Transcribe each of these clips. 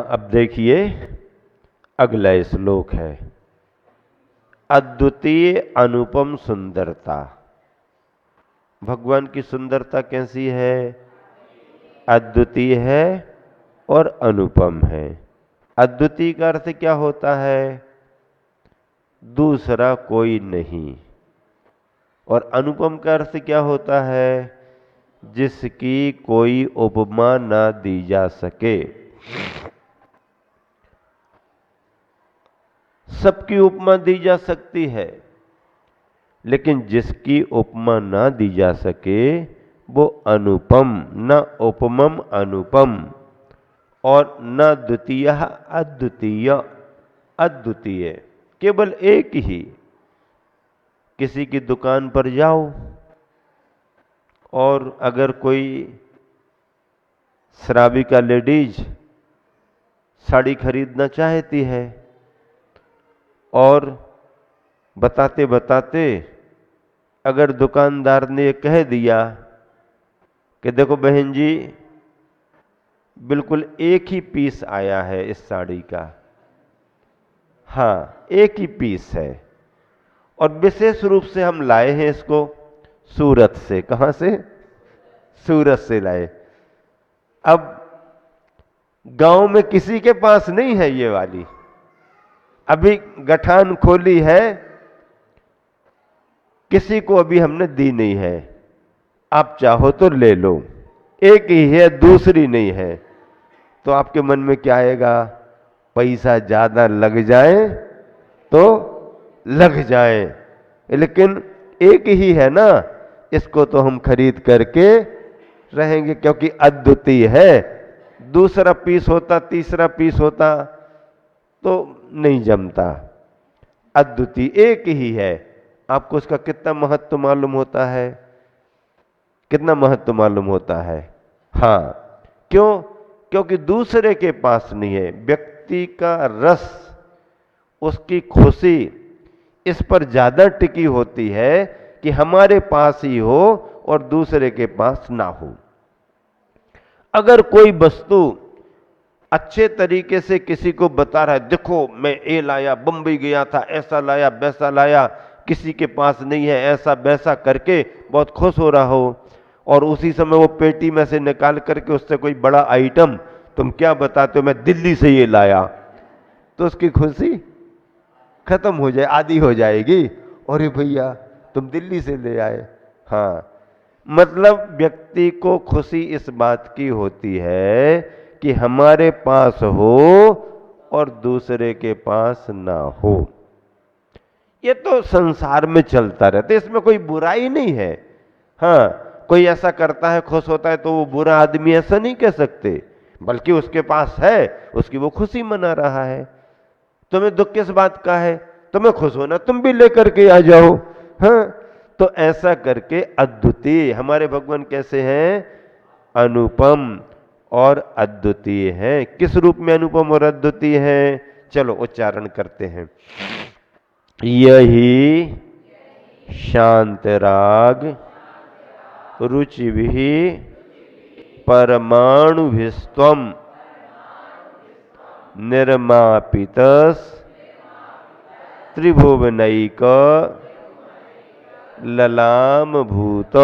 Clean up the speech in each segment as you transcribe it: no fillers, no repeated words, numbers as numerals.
अब देखिए अगला श्लोक है, अद्वितीय अनुपम सुंदरता। भगवान की सुंदरता कैसी है? अद्वितीय है और अनुपम है। अद्वितीय का अर्थ क्या होता है? दूसरा कोई नहीं। और अनुपम का अर्थ क्या होता है? जिसकी कोई उपमा ना दी जा सके। सबकी उपमा दी जा सकती है, लेकिन जिसकी उपमा ना दी जा सके वो अनुपम, न उपमम अनुपम, और न द्वितीय अद्वितीय। अद्वितीय केवल एक ही। किसी की दुकान पर जाओ और अगर कोई श्राविका लेडीज साड़ी खरीदना चाहती है और बताते बताते अगर दुकानदार ने कह दिया कि देखो बहन जी, बिल्कुल एक ही पीस आया है इस साड़ी का, हाँ एक ही पीस है, और विशेष रूप से हम लाए हैं इसको सूरत से। कहां से? सूरत से लाए। अब गांव में किसी के पास नहीं है ये वाली, अभी गठान खोली है, किसी को अभी हमने दी नहीं है, आप चाहो तो ले लो। एक ही है, दूसरी नहीं है, तो आपके मन में क्या आएगा? पैसा ज्यादा लग जाए तो लग जाए, लेकिन एक ही है ना, इसको तो हम खरीद करके रहेंगे, क्योंकि अद्वितीय है। दूसरा पीस होता, तीसरा पीस होता तो नहीं जमता। अद्वितीय एक ही है। आपको उसका कितना महत्व मालूम होता है? कितना महत्व मालूम होता है? हाँ, क्यों? क्योंकि दूसरे के पास नहीं है। व्यक्ति का रस, उसकी खुशी इस पर ज्यादा टिकी होती है कि हमारे पास ही हो और दूसरे के पास ना हो। अगर कोई वस्तु अच्छे तरीके से किसी को बता रहा है, देखो मैं ये लाया, बम्बई गया था, ऐसा लाया वैसा लाया, किसी के पास नहीं है, ऐसा वैसा करके बहुत खुश हो रहा हो, और उसी समय वो पेटी में से निकाल करके उससे कोई बड़ा आइटम, तुम क्या बताते हो मैं दिल्ली से ये लाया, तो उसकी खुशी खत्म हो जाए, आधी हो जाएगी। अरे भैया तुम दिल्ली से ले आए। हाँ, मतलब व्यक्ति को खुशी इस बात की होती है कि हमारे पास हो और दूसरे के पास ना हो। ये तो संसार में चलता रहता है, इसमें कोई बुराई नहीं है। हाँ, कोई ऐसा करता है खुश होता है तो वो बुरा आदमी, ऐसा नहीं कह सकते, बल्कि उसके पास है, उसकी वो खुशी मना रहा है। तुम्हें दुख किस बात का है? तुम्हें खुश होना, तुम भी लेकर के आ जाओ। हाँ, तो ऐसा करके अद्वितीय हमारे भगवान कैसे हैं? अनुपम और अद्वितीय हैं। किस रूप में अनुपम और अद्वितीय हैं? चलो उच्चारण करते हैं। यही शांत राग रुचि भी परमाणुभिस्त्वं निर्मापितस त्रिभुवनैक ललाम भूत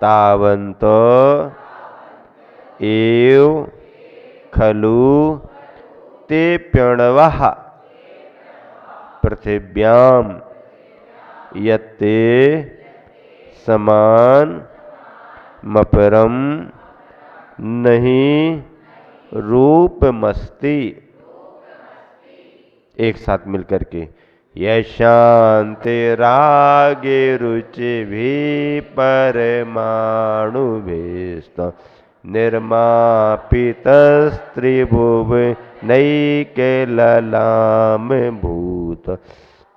तावंत एव खलु ते प्रणवः पृथिव्याम यत्ते समान मपरम नहीं रूपमस्ति। एक साथ मिलकर के, यशांति रागे रुचि भी परमाणु भेस्त निर्मापित त्रिभुव नैके ललाम भूत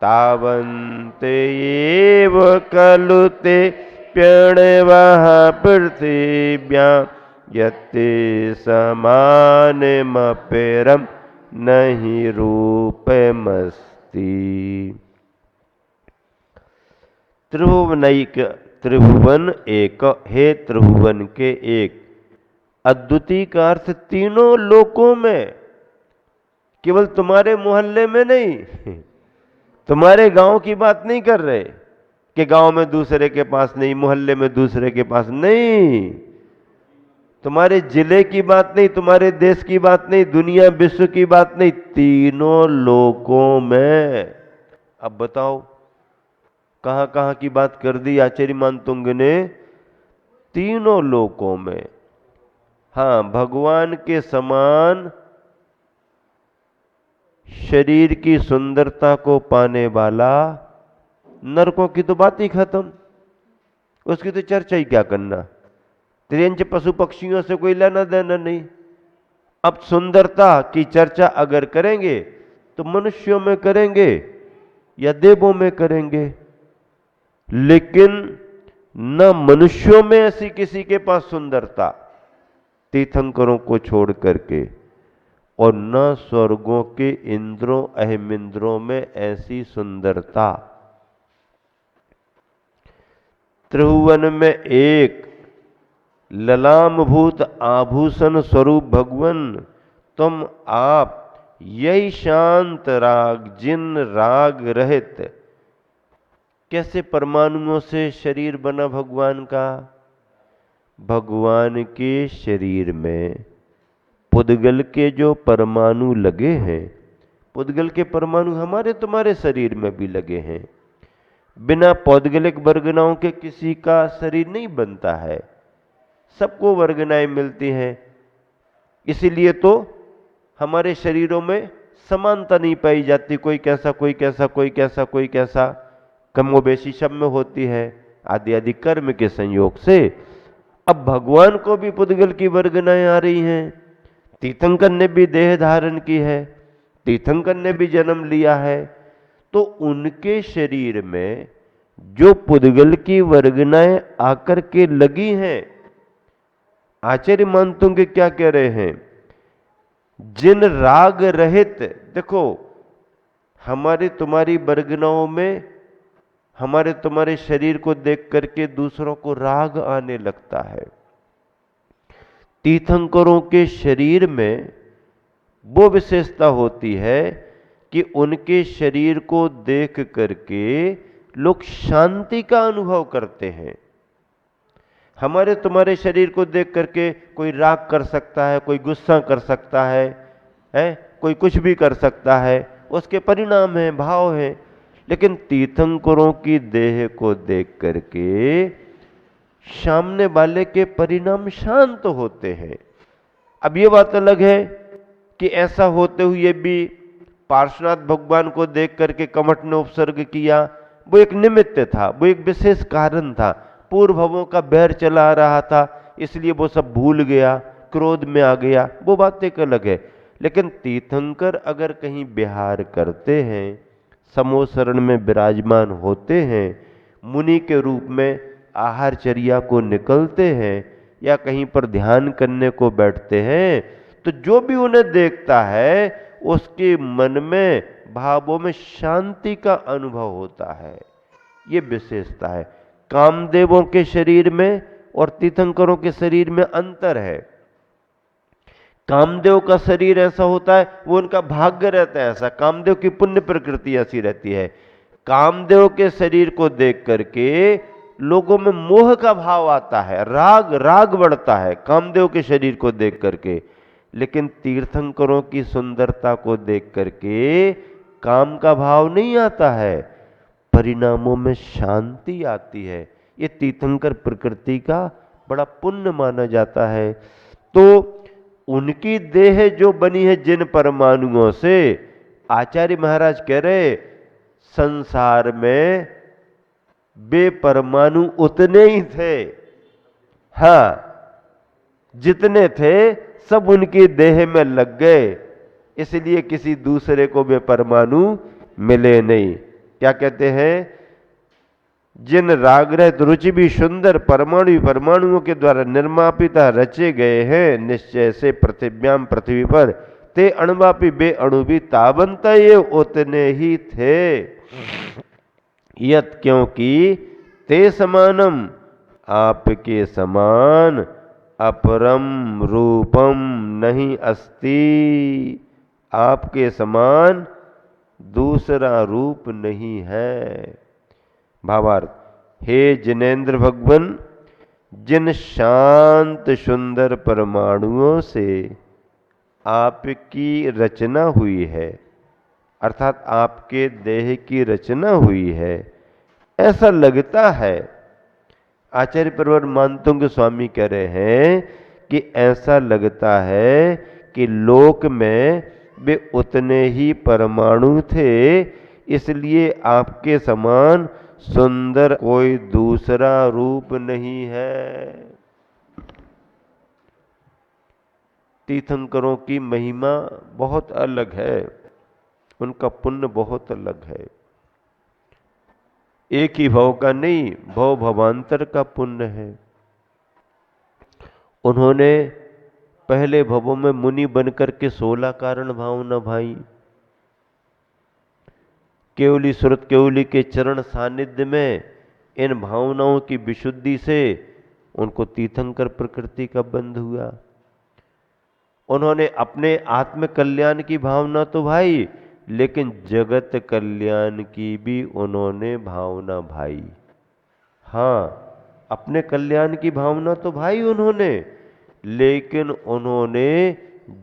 तावन्ते एव खलु ते प्रणवः पृथिव्यां यत्ते समानमपरं नहीं रूपमस्ति। त्रिभुवनैक, त्रिभुवन एक, हे त्रिभुवन के एक, अद्वितीय का अर्थ तीनों लोकों में, केवल तुम्हारे मोहल्ले में नहीं, तुम्हारे गांव की बात नहीं कर रहे कि गांव में दूसरे के पास नहीं, मोहल्ले में दूसरे के पास नहीं, तुम्हारे जिले की बात नहीं, तुम्हारे देश की बात नहीं, दुनिया विश्व की बात नहीं, तीनों लोकों में। अब बताओ कहां कहां की बात कर दी आचार्य मानतुंग ने? तीनों लोकों में। हां, भगवान के समान शरीर की सुंदरता को पाने वाला, नरकों की तो बात ही खत्म, उसकी तो चर्चा ही क्या करना, त्रियंच पशु पक्षियों से कोई लेना देना नहीं। अब सुंदरता की चर्चा अगर करेंगे तो मनुष्यों में करेंगे या देवों में करेंगे, लेकिन न मनुष्यों में ऐसी किसी के पास सुंदरता तीर्थंकरों को छोड़ करके, और न स्वर्गों के इंद्रों अहमिंद्रों में ऐसी सुंदरता। त्रिभुवन में एक ललामभूत आभूषण स्वरूप भगवन तुम आप, यही शांत राग जिन राग रहित। कैसे परमाणुओं से शरीर बना भगवान का? भगवान के शरीर में पुद्गल के जो परमाणु लगे हैं, पुद्गल के परमाणु हमारे तुम्हारे शरीर में भी लगे हैं। बिना पौद्गलिक वर्गनाओं के किसी का शरीर नहीं बनता है, सबको वर्गनाएं मिलती हैं। इसीलिए तो हमारे शरीरों में समानता नहीं पाई जाती, कोई कैसा कोई कैसा, कोई कैसा कोई कैसा, कमोबेशी सब में होती है आदि आदि कर्म के संयोग से। अब भगवान को भी पुद्गल की वर्गनाएं आ रही हैं। तीर्थंकर ने भी देह धारण की है, तीर्थंकर ने भी जन्म लिया है, तो उनके शरीर में जो पुद्गल की वर्गनाएं आकर के लगी हैं, आचार्य मानतुंग क्या कह रहे हैं? जिन राग रहित। देखो, हमारे तुम्हारी वर्गनाओं में हमारे तुम्हारे शरीर को देख करके दूसरों को राग आने लगता है। तीर्थंकरों के शरीर में वो विशेषता होती है कि उनके शरीर को देख करके लोग शांति का अनुभव करते हैं। हमारे तुम्हारे शरीर को देख करके कोई राग कर सकता है, कोई गुस्सा कर सकता है, कोई कुछ भी कर सकता है, उसके परिणाम हैं, भाव हैं। लेकिन तीर्थंकरों की देह को देख करके सामने वाले के परिणाम शांत होते हैं। अब ये बात अलग है कि ऐसा होते हुए भी पार्श्वनाथ भगवान को देख करके कमठ ने उपसर्ग किया, वो एक निमित्त था, वो एक विशेष कारण था, पूर्व भवों का बैर चला आ रहा था, इसलिए वो सब भूल गया, क्रोध में आ गया, वो बात एक अलग है। लेकिन तीर्थंकर अगर कहीं विहार करते हैं, समोसरण में विराजमान होते हैं, मुनि के रूप में आहारचर्या को निकलते हैं, या कहीं पर ध्यान करने को बैठते हैं, तो जो भी उन्हें देखता है उसके मन में, भावों में शांति का अनुभव होता है। ये विशेषता है। कामदेवों के शरीर में और तीर्थंकरों के शरीर में अंतर है। कामदेव का शरीर ऐसा होता है, वो उनका भाग्य रहता है ऐसा, कामदेव की पुण्य प्रकृति ऐसी रहती है। कामदेव के शरीर को देख करके लोगों में मोह का भाव आता है, राग बढ़ता है कामदेव के शरीर को देख करके। लेकिन तीर्थंकरों की सुंदरता को देख करके काम का भाव नहीं आता है, परिणामों में शांति आती है। ये तीर्थंकर प्रकृति का बड़ा पुण्य माना जाता है। तो उनकी देह जो बनी है जिन परमाणुओं से, आचार्य महाराज कह रहे संसार में वे परमाणु उतने ही थे, हाँ जितने थे सब उनकी देह में लग गए, इसलिए किसी दूसरे को वे परमाणु मिले नहीं। क्या कहते हैं? जिन रागरहित रुचि भी सुंदर परमाणु परमाणुओं के द्वारा निर्मापिता रचे गए हैं, निश्चय से पृथिव्याम पृथ्वी पर ते अणुवापी बे अणु भी ताबंत ये उतने ही थे। यत क्योंकि ते समानम आपके समान अपरम रूपम नहीं अस्ति, आपके समान दूसरा रूप नहीं है। भावार्थ, हे जिनेन्द्र भगवन, जिन शांत सुंदर परमाणुओं से आपकी रचना हुई है, अर्थात आपके देह की रचना हुई है, ऐसा लगता है। आचार्य प्रवर मानतुंग स्वामी कह रहे हैं कि ऐसा लगता है कि लोक में वे उतने ही परमाणु थे, इसलिए आपके समान सुंदर कोई दूसरा रूप नहीं है। तीर्थंकरों की महिमा बहुत अलग है, उनका पुण्य बहुत अलग है। एक ही भव का नहीं, भव भवांतर का पुण्य है। उन्होंने पहले भवों में मुनि बनकर के 16 कारण भावना भाई, केवली सुरत केवली के चरण सानिध्य में इन भावनाओं की विशुद्धि से उनको तीर्थंकर प्रकृति का बंध हुआ। उन्होंने अपने आत्म कल्याण की भावना तो भाई, लेकिन जगत कल्याण की भी उन्होंने भावना भाई। हाँ, अपने कल्याण की भावना तो भाई उन्होंने, लेकिन उन्होंने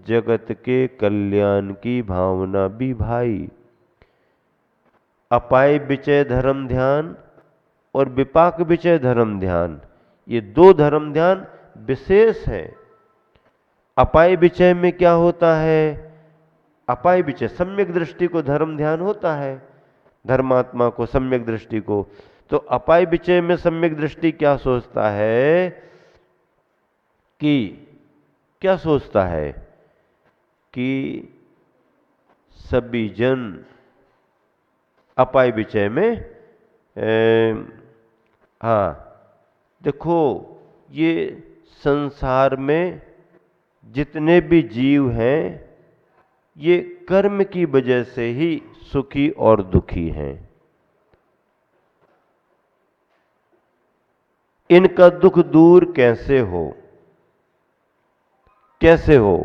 जगत के कल्याण की भावना भी भाई। अपाय विचय धर्म ध्यान और विपाक विचय धर्म ध्यान, ये दो धर्म ध्यान विशेष हैं। अपाय विचय में क्या होता है? अपाय विचय सम्यक दृष्टि को धर्म ध्यान होता है, धर्मात्मा को सम्यक दृष्टि को। तो अपाय विचय में सम्यक दृष्टि क्या सोचता है कि क्या सोचता है कि सभी जन अपाय विचय में देखो, ये संसार में जितने भी जीव हैं, ये कर्म की वजह से ही सुखी और दुखी हैं। इनका दुख दूर कैसे हो? कैसे हो?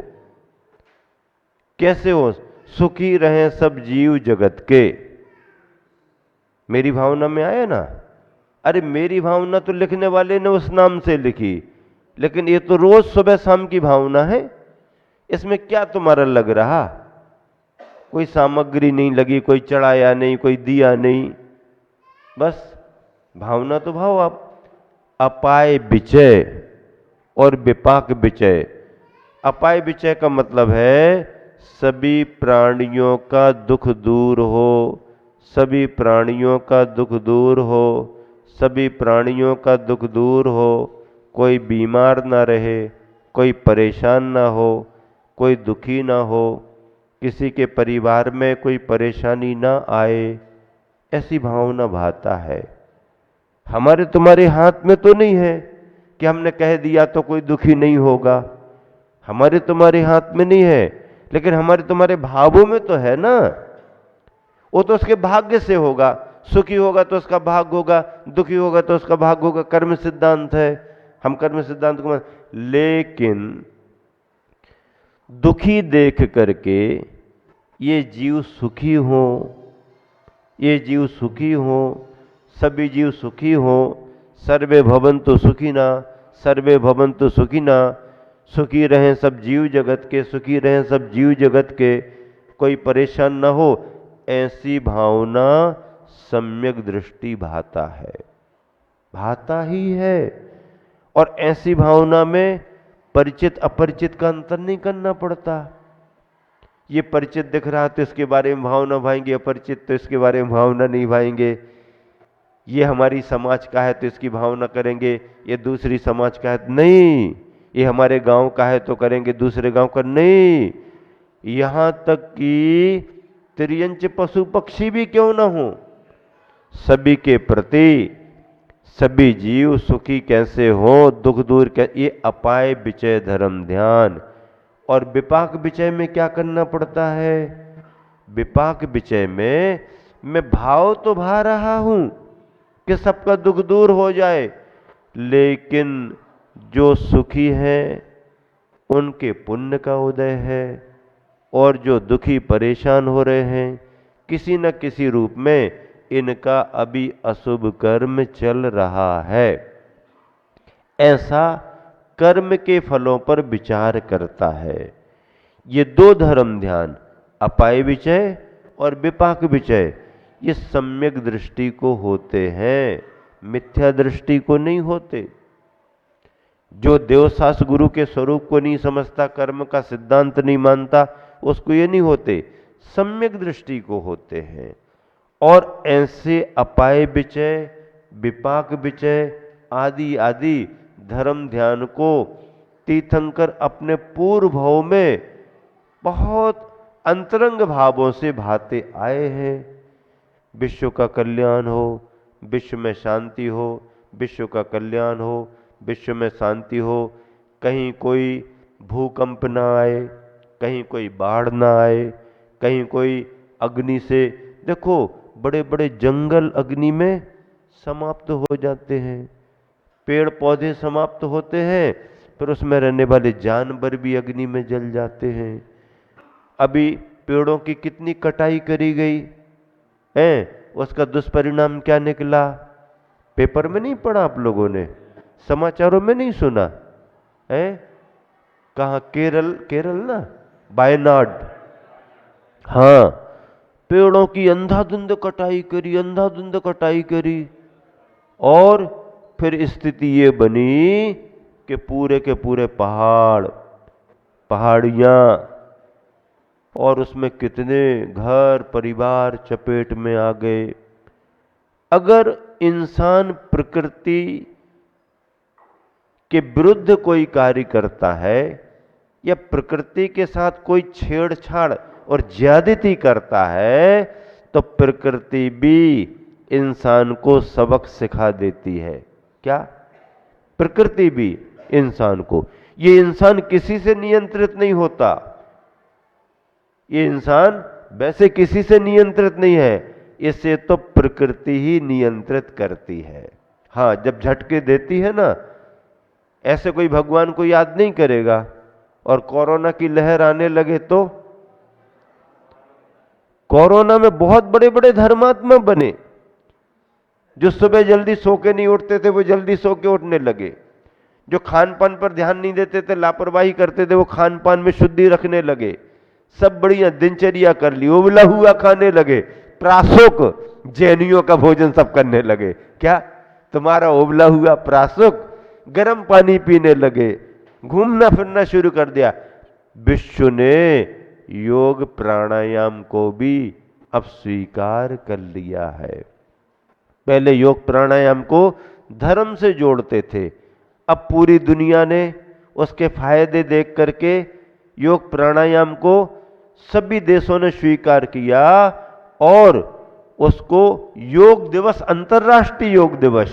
कैसे हो? सुखी रहें सब जीव जगत के। मेरी भावना में आया ना? अरे मेरी भावना तो लिखने वाले ने उस नाम से लिखी, लेकिन ये तो रोज सुबह शाम की भावना है। इसमें क्या तुम्हारा लग रहा? कोई सामग्री नहीं लगी, कोई चढ़ाया नहीं, कोई दिया नहीं, बस भावना तो भाव आप। अपाय विचय और विपाक विचय। अपाय विचय का मतलब है सभी प्राणियों का दुख दूर हो, सभी प्राणियों का दुख दूर हो, सभी प्राणियों का दुख दूर हो, कोई बीमार ना रहे, कोई परेशान ना हो, कोई दुखी ना हो, किसी के परिवार में कोई परेशानी ना आए, ऐसी भावना भाता है। हमारे तुम्हारे हाथ में तो नहीं है कि हमने कह दिया तो कोई दुखी नहीं होगा, हमारे तुम्हारे हाथ में नहीं है, लेकिन हमारे तुम्हारे भावों में तो है ना। वो तो उसके भाग्य से होगा, सुखी होगा तो उसका भाग्य होगा, दुखी होगा तो उसका भाग्य होगा। कर्म सिद्धांत है, हम कर्म सिद्धांत को लेकिन दुखी देख करके ये जीव सुखी हो, ये जीव सुखी हो, सभी जीव सुखी हो, सर्वे भवन्तु सुखिना, सर्वे भवन्तु सुखिना, सुखी रहें सब जीव जगत के, सुखी रहें सब जीव जगत के, कोई परेशान ना हो, ऐसी भावना सम्यक दृष्टि भाता है, भाता ही है। और ऐसी भावना में परिचित अपरिचित का अंतर नहीं करना पड़ता। ये परिचित दिख रहा तो इसके बारे में भावना भाएंगे, अपरिचित तो इसके बारे में भावना नहीं भाएंगे। ये हमारी समाज का है तो इसकी भावना करेंगे, ये दूसरी समाज का है नहीं, ये हमारे गांव का है तो करेंगे, दूसरे गांव का नहीं। यहां तक कि तिर्यंच पशु पक्षी भी क्यों ना हो, सभी के प्रति सभी जीव सुखी कैसे हो, दुख दूर कैसे, ये अपाय विचय धर्म ध्यान। और विपाक विचय में क्या करना पड़ता है? विपाक विचय में मैं भाव तो भा रहा हूं कि सबका दुख दूर हो जाए, लेकिन जो सुखी हैं उनके पुण्य का उदय है, और जो दुखी परेशान हो रहे हैं किसी न किसी रूप में इनका अभी अशुभ कर्म चल रहा है। ऐसा कर्म के फलों पर विचार करता है। ये दो धर्म ध्यान, अपाय विचय और विपाक विचय, ये सम्यक दृष्टि को होते हैं, मिथ्या दृष्टि को नहीं होते। जो देवशास्त्र गुरु के स्वरूप को नहीं समझता, कर्म का सिद्धांत नहीं मानता, उसको ये नहीं होते, सम्यक दृष्टि को होते हैं। और ऐसे अपाय विचय, विपाक विचय आदि आदि धर्म ध्यान को तीर्थंकर अपने पूर्व भाव में बहुत अंतरंग भावों से भाते आए हैं। विश्व का कल्याण हो, विश्व में शांति हो, विश्व का कल्याण हो, विश्व में शांति हो, कहीं कोई भूकंप ना आए, कहीं कोई बाढ़ ना आए, कहीं कोई अग्नि से, देखो बड़े बड़े जंगल अग्नि में समाप्त हो जाते हैं, पेड़ पौधे समाप्त होते हैं, फिर उसमें रहने वाले जानवर भी अग्नि में जल जाते हैं। अभी पेड़ों की कितनी कटाई करी गई है, उसका दुष्परिणाम क्या निकला? पेपर में नहीं पढ़ा आप लोगों ने, समाचारों में नहीं सुना है? कहाँ? केरल, केरल ना, वायनाड, हाँ, पेड़ों की अंधाधुंध कटाई करी, अंधाधुंध कटाई करी, और फिर स्थिति ये बनी कि पूरे के पूरे पहाड़, पहाड़ियाँ, और उसमें कितने घर परिवार चपेट में आ गए। अगर इंसान प्रकृति के विरुद्ध कोई कार्य करता है या प्रकृति के साथ कोई छेड़छाड़ और ज्यादती करता है, तो प्रकृति भी इंसान को सबक सिखा देती है। क्या? प्रकृति भी इंसान को, ये इंसान किसी से नियंत्रित नहीं होता, ये इंसान वैसे किसी से नियंत्रित नहीं है, इसे तो प्रकृति ही नियंत्रित करती है। हाँ, जब झटके देती है ना, ऐसे कोई भगवान को याद नहीं करेगा। और कोरोना की लहर आने लगे तो कोरोना में बहुत बड़े बड़े धर्मात्मा बने, जो सुबह जल्दी सो के नहीं उठते थे वो जल्दी सो के उठने लगे, जो खान पान पर ध्यान नहीं देते थे, लापरवाही करते थे, वो खान पान में शुद्धि रखने लगे, सब बढ़िया दिनचर्या कर ली, उबला हुआ खाने लगे, प्रासुक जैनियों का भोजन सब करने लगे। क्या? तुम्हारा उबला हुआ प्रासुक, गर्म पानी पीने लगे, घूमना फिरना शुरू कर दिया। विश्व ने योग प्राणायाम को भी अब स्वीकार कर लिया है। पहले योग प्राणायाम को धर्म से जोड़ते थे, अब पूरी दुनिया ने उसके फायदे देख करके योग प्राणायाम को सभी देशों ने स्वीकार किया, और उसको योग दिवस, अंतर्राष्ट्रीय योग दिवस,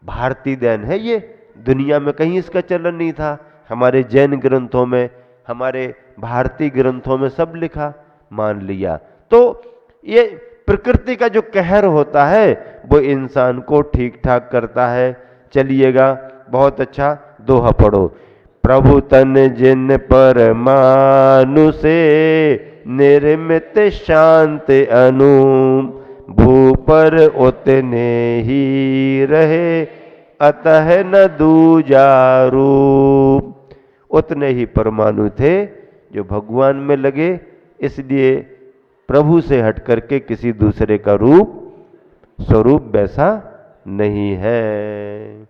भारतीय देन है ये, दुनिया में कहीं इसका चलन नहीं था। हमारे जैन ग्रंथों में, हमारे भारतीय ग्रंथों में सब लिखा, मान लिया। तो ये प्रकृति का जो कहर होता है वो इंसान को ठीक ठाक करता है। चलिएगा, बहुत अच्छा दोहा पढ़ो। प्रभु तन जिन पर मानुषे, निर्मित शांत अनु, भू पर उतने ही रहे, अतः न दूजा रूप। उतने ही परमाणु थे जो भगवान में लगे, इसलिए प्रभु से हट करके किसी दूसरे का रूप स्वरूप वैसा नहीं है।